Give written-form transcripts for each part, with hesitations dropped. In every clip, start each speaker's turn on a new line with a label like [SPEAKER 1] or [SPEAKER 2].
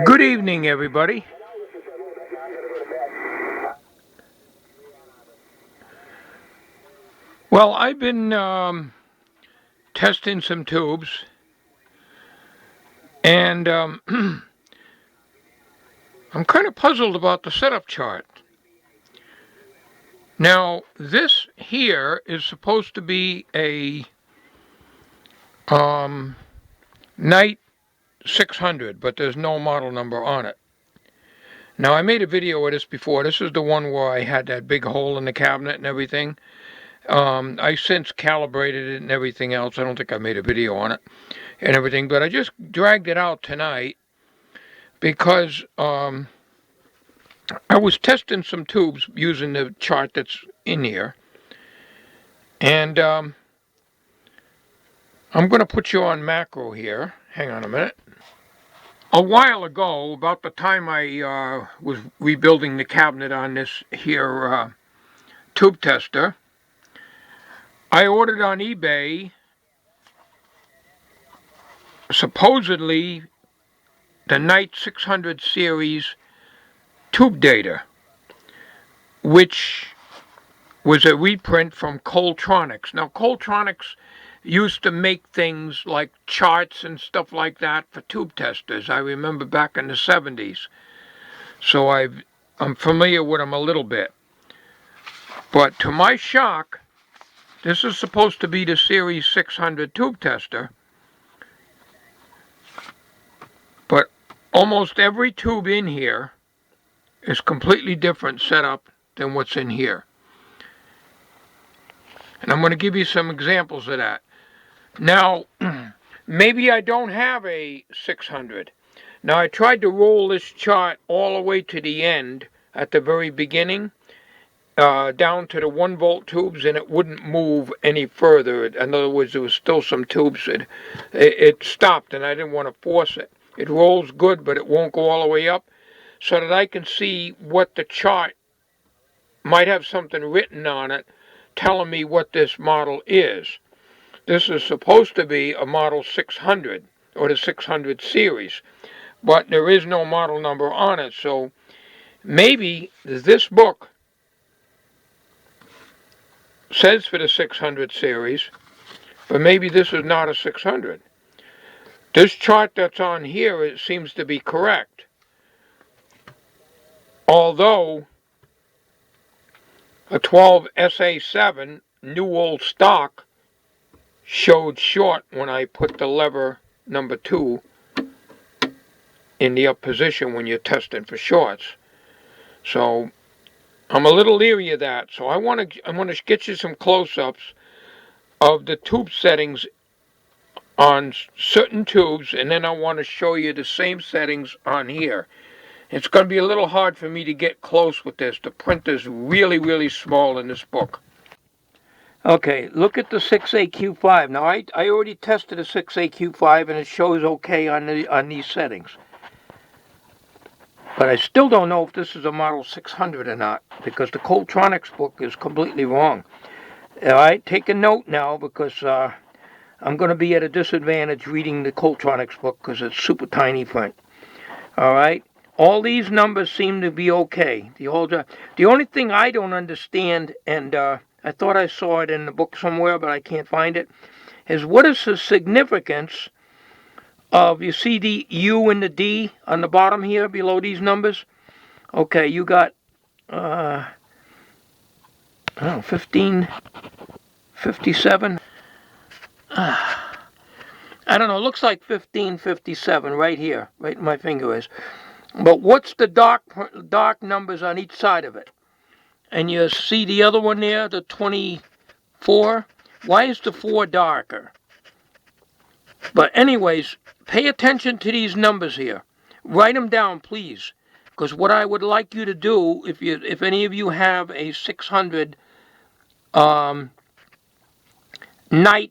[SPEAKER 1] Good evening, everybody. Well, I've been testing some tubes, and I'm kind of puzzled about the setup chart. Now, this here is supposed to be a Knight 600, but there's no model number on it. Now, I made a video of this before. This is the one where I had that big hole in the cabinet and everything. I since calibrated it and everything else. I don't think I made a video on it and everything, but I just dragged it out tonight because I was testing some tubes using the chart that's in here. And I'm going to put you on macro here. Hang on a minute. A while ago, about the time I was rebuilding the cabinet on this here tube tester, I ordered on eBay supposedly the Knight 600 series tube data, which was a reprint from Coltronics. Now, Coltronics used to make things like charts and stuff like that for tube testers. I remember back in the 70s. So I'm familiar with them a little bit. But to my shock, this is supposed to be the Series 600 tube tester. But almost every tube in here is completely different setup than what's in here. And I'm going to give you some examples of that. Now, maybe I don't have a 600. Now, I tried to roll this chart all the way to the end at the very beginning, down to the 1-volt tubes, and it wouldn't move any further. In other words, there was still some tubes. It stopped, and I didn't want to force it. It rolls good, but it won't go all the way up, so that I can see what the chart might have something written on it telling me what this model is. This is supposed to be a model 600 or the 600 series, but there is no model number on it. So maybe this book says for the 600 series, but maybe this is not a 600. This chart that's on here, it seems to be correct. Although a 12 SA7 new old stock showed short when I put the lever number 2 in the up position when you're testing for shorts. So I'm a little leery of that. So I want to get you some close-ups of the tube settings on certain tubes, and then I want to show you the same settings on here. It's going to be a little hard for me to get close with this. The print is really, really small in this book. Okay, look at the 6AQ5. Now, I already tested the 6AQ5, and it shows okay on these settings. But I still don't know if this is a Model 600 or not, because the Coltronics book is completely wrong. All right, take a note now, because I'm going to be at a disadvantage reading the Coltronics book, because it's super tiny print. All right, all these numbers seem to be okay. The only thing I don't understand, and I thought I saw it in the book somewhere, but I can't find it, is what is the significance of, you see the U and the D on the bottom here below these numbers? Okay, you got, 1557. I don't know, it looks like 1557 right here, right where my finger is. But what's the dark numbers on each side of it? And you see the other one there, the 24. Why is the 4 darker? But anyways, pay attention to these numbers here. Write them down, please. Because what I would like you to do, if any of you have a 600, Knight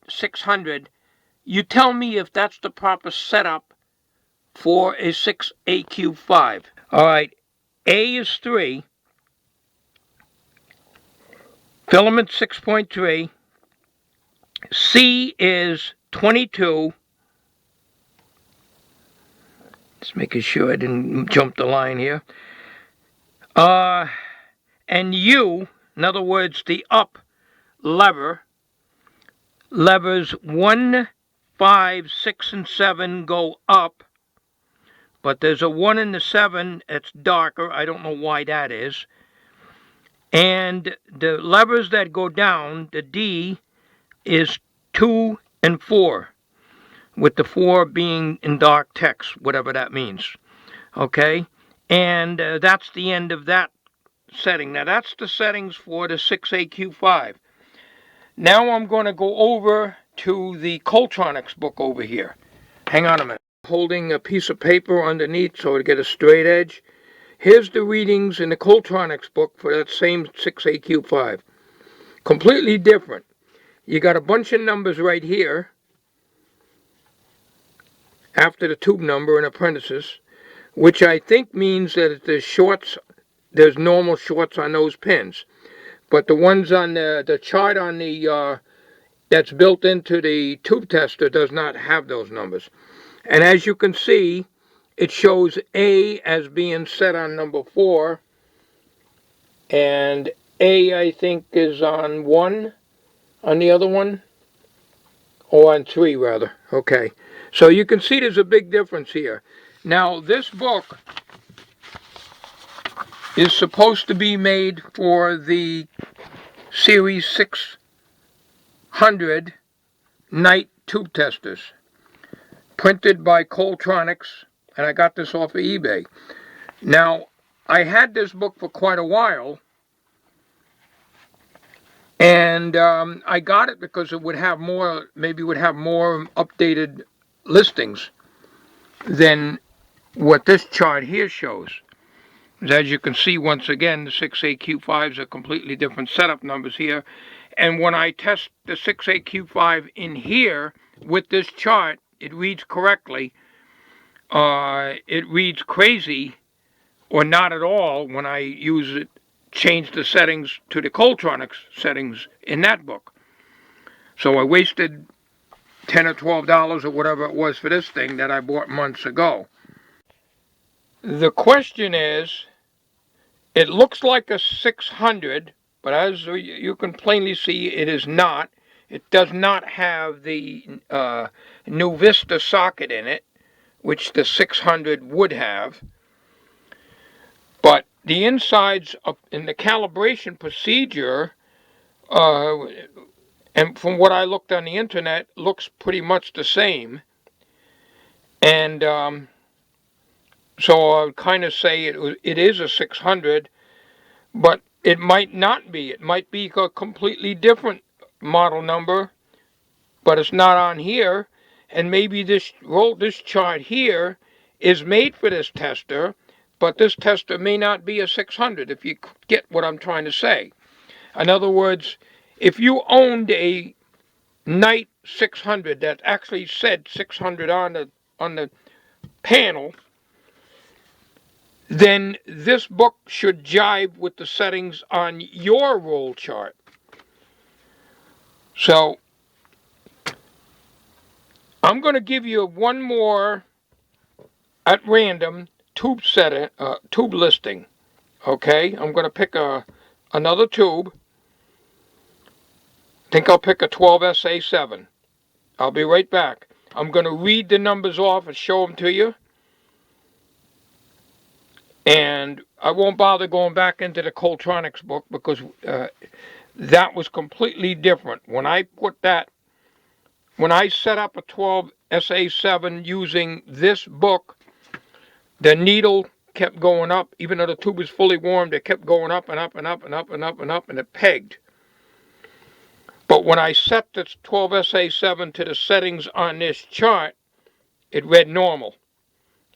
[SPEAKER 1] 600, you tell me if that's the proper setup for a 6AQ5. All right, A is 3, filament 6.3, C is 22, Just making sure I didn't jump the line here. And U, in other words, the up lever, levers 1, 5, 6, and 7 go up, but there's a 1 and a 7 that's darker. I don't know why that is. And the levers that go down, the D, is 2 and 4, with the 4 being in dark text, whatever that means. Okay? And that's the end of that setting. Now, that's the settings for the 6AQ5. Now I'm going to go over to the Coltronics book over here. Hang on a minute. Holding a piece of paper underneath so to get a straight edge. Here's the readings in the Coltronics book for that same 6AQ5. Completely different. You got a bunch of numbers right here after the tube number in apprentices, which I think means that there's shorts, there's normal shorts on those pins. But the ones on the chart on the that's built into the tube tester does not have those numbers. And as you can see, it shows A as being set on number 4, and A, I think, is on 1 on the other one, or on 3 rather. Okay, so you can see there's a big difference here. Now, this book is supposed to be made for the Series 600 night tube testers, printed by Coltronics, and I got this off of eBay. Now, I had this book for quite a while, and I got it because it would have more, maybe would have more updated listings than what this chart here shows. As you can see, once again, the 6AQ5s are completely different setup numbers here. And when I test the 6AQ5 in here with this chart, it reads correctly. It reads crazy or not at all when I use it, change the settings to the Coltronics settings in that book. So I wasted $10 or $12 or whatever it was for this thing that I bought months ago. The question is, it looks like a 600, but as you can plainly see, it is not. It does not have the New Vista socket in it, which the 600 would have. But the insides in the calibration procedure, and from what I looked on the internet, looks pretty much the same. And so I would kind of say it is a 600, but it might not be. It might be a completely different model number, but it's not on here. And maybe this chart here is made for this tester, but this tester may not be a 600, if you get what I'm trying to say. In other words, if you owned a Night 600 that actually said 600 on the panel, then this book should jive with the settings on your roll chart. So I'm going to give you one more at random tube listing. Okay, I'm going to pick another tube. I think I'll pick a 12SA7. I'll be right back. I'm going to read the numbers off and show them to you. And I won't bother going back into the Coltronics book because that was completely different. When I set up a 12SA7 using this book, the needle kept going up. Even though the tube was fully warmed, it kept going up and up and up and up and up and up, and it pegged. But when I set the 12SA7 to the settings on this chart, it read normal,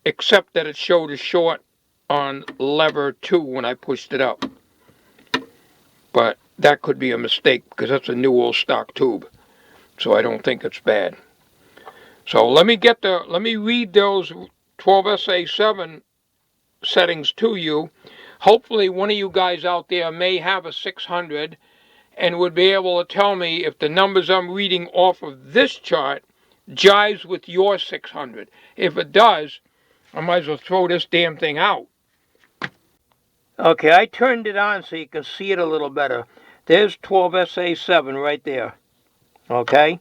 [SPEAKER 1] except that it showed a short on lever 2 when I pushed it up. But that could be a mistake because that's a new old stock tube. So I don't think it's bad. So let me read those 12SA7 settings to you. Hopefully one of you guys out there may have a 600 and would be able to tell me if the numbers I'm reading off of this chart jives with your 600. If it does, I might as well throw this damn thing out. Okay, I turned it on so you can see it a little better. There's 12SA7 right there. Okay?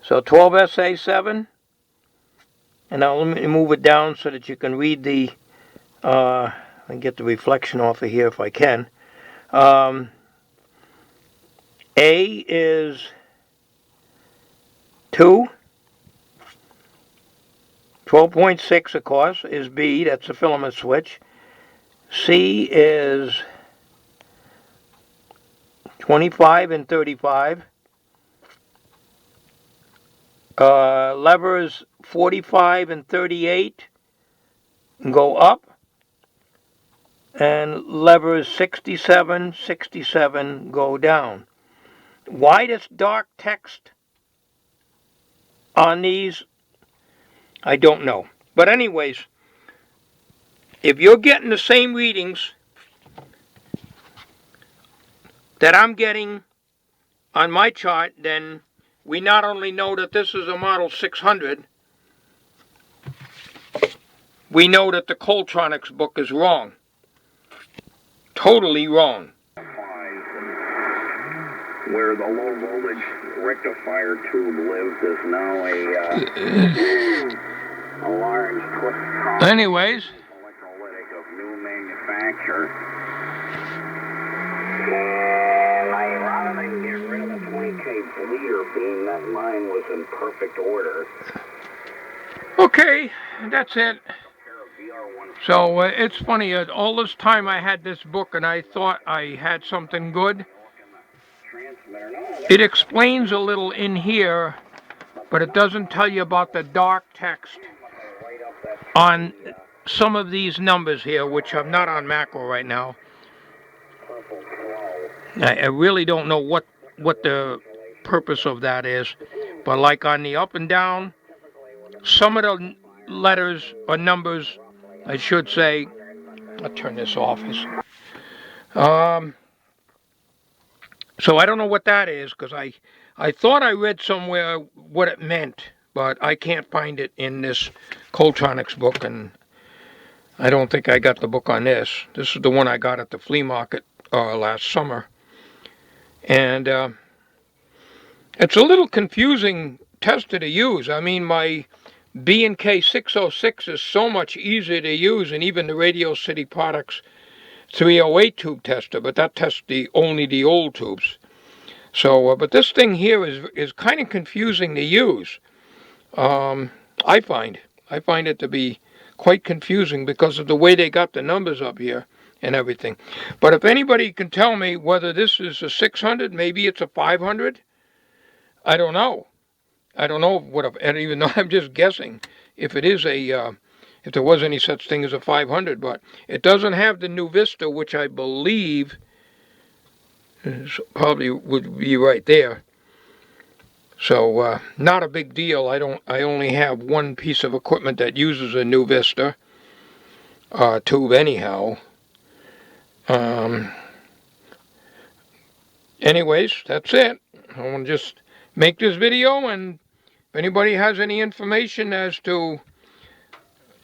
[SPEAKER 1] So 12SA7. And now let me move it down so that you can read the, and get the reflection off of here if I can. A is 2. 12.6, of course, is B. That's the filament switch. C is 25 and 35. Levers 45 and 38 go up. And levers 67, 67 go down. Why this dark text on these, I don't know. But anyways, if you're getting the same readings that I'm getting on my chart, then we not only know that this is a model 600, we know that the Coltronics book is wrong. Totally wrong.
[SPEAKER 2] Where the low voltage rectifier tube lives is now a large
[SPEAKER 1] Anyways,
[SPEAKER 2] electrolytic of new manufacture. And rather than get rid of the 20K bleeder beam, that line was in perfect order.
[SPEAKER 1] Okay, that's it. So it's funny, all this time I had this book and I thought I had something good. It explains a little in here, but it doesn't tell you about the dark text on some of these numbers here, which I'm not on macro right now. I really don't know what the purpose of that is, but like on the up and down, some of the letters or numbers, I should say, I'll turn this off. So I don't know what that is, because I thought I read somewhere what it meant, but I can't find it in this Coltronics book, and I don't think I got the book on this. This is the one I got at the flea market last summer. And it's a little confusing tester to use. I mean, my B&K 606 is so much easier to use, and even the Radio City Products 308 tube tester, but that tests only the old tubes. So, but this thing here is kind of confusing to use. I find it to be quite confusing because of the way they got the numbers up here and everything. But if anybody can tell me whether this is a 600, maybe it's a 500, I don't know. I don't know and even though I'm just guessing if it is if there was any such thing as a 500, but it doesn't have the New Vista, which I believe probably would be right there. So not a big deal. I only have one piece of equipment that uses a New Vista tube anyhow. Anyways, that's it. I want to just make this video, and if anybody has any information as to,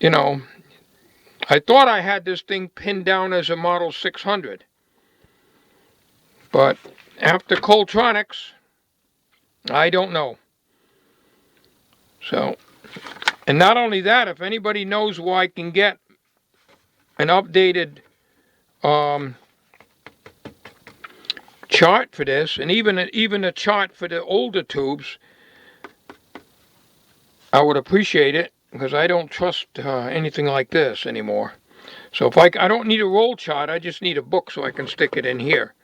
[SPEAKER 1] I thought I had this thing pinned down as a model 600, but after Coltronics, I don't know. So, and not only that, if anybody knows where I can get an updated chart for this, and even a chart for the older tubes, I would appreciate it, because I don't trust anything like this anymore. So if I don't need a roll chart, I just need a book so I can stick it in here,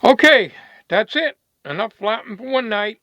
[SPEAKER 1] Okay, that's it. Enough flapping for one night.